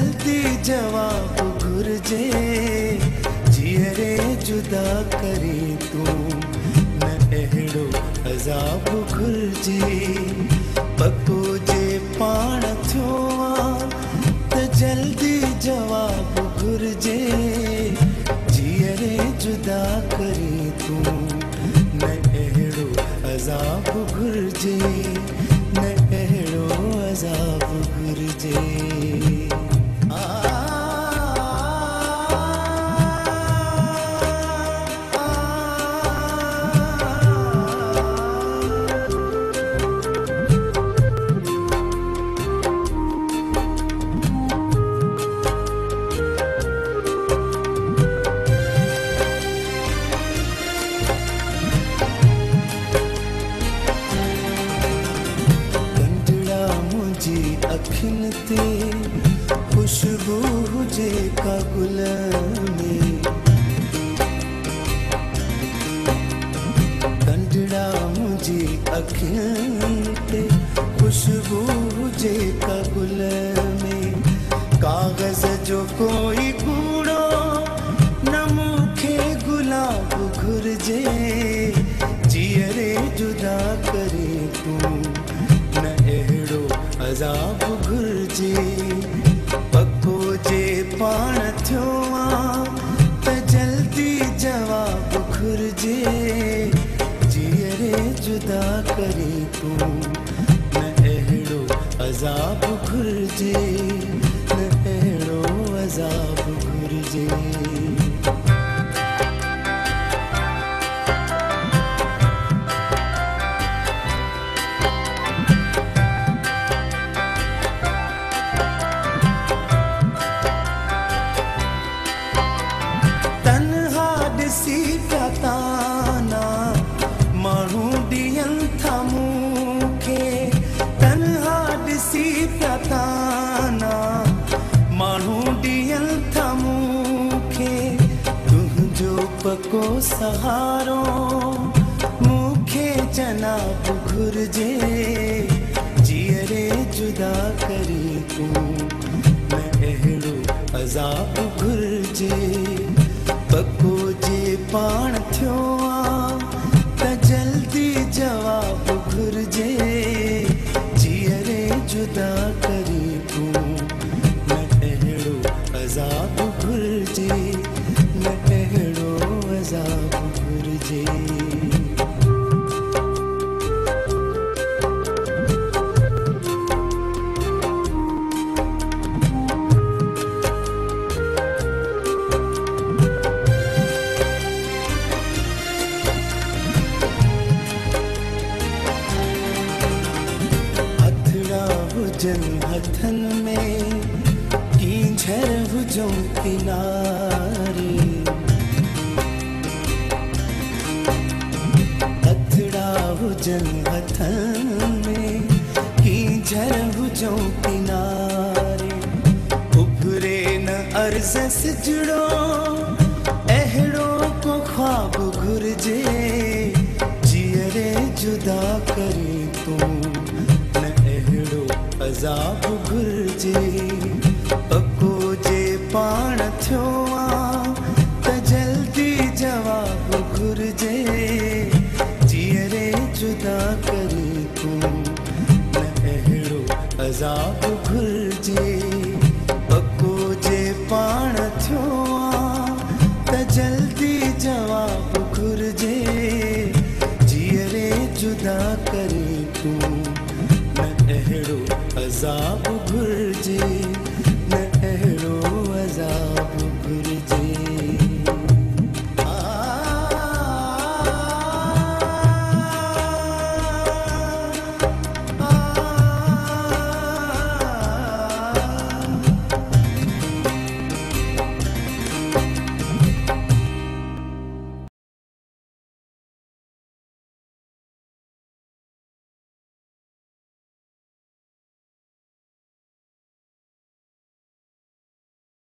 जल्दी जवाब घुर्जे जीअरे जुदा करे तू न अहिड़ो अज़ाब घुर्जे पको जे पाण थियो त जल्दी जवाब घुर्जे जीअरे जुदा करे तू न अहिड़ो अज़ाब घुर्जे न अहिड़ो अज़ाब घुर्जे अखियुनि ते खुशबू हुजे का गुल में कंडड़ा मुंहिंजी अखियुनि ते खुशबू हुजे का गुल में कागज़ जो कोई कूड़ो न मूंखे गुलाब घुर्जे जीअरे जुदा करे तू न अहिड़ो अज़ाब घुर्जे पको जे पाण थियो त जल्दी जवाब घुर्जे जीअरे जुदा करे तू न अहिड़ो अज़ाब घुर्जे न अहिड़ो अज़ाब घुर्जे ताना माण्हू ॾियनि था मूंखे तन्हा ॾिसी पिया ताना माण्हू ॾियनि था मूंखे तुंहिंजो पको सहारो मूंखे जनाब घुर्जे जीअरे जुदा करे तू न अहिड़ो अज़ाब घुर्जे पको जे पाण थियो त जल्दी जवाब घुर्जे जीअरे जुदा करे तू न अहिड़ो अज़ाब घुर्जे न अहिड़ो अज़ाब घुर्जे हुजनि हथनि में कीझर हुजूं किनारे हथड़ा हुजनि हथनि में कीझर हुजूं किनारे उभरे न अर्ज़ सिजड़ो अहिड़ो को ख्वाब घुर्जे जीअरे जुदा करे तू अज़ाब घुर्जे पको जे पाण थियो त जल्दी जवाब घुर्जे जीअरे जुदा करे तू न अहिड़ो अज़ाब घुर्जे पको जे पाण थियो त जल्दी जवाब घुर्जे जीअरे जुदा करे तू न अहिड़ो अज़ाब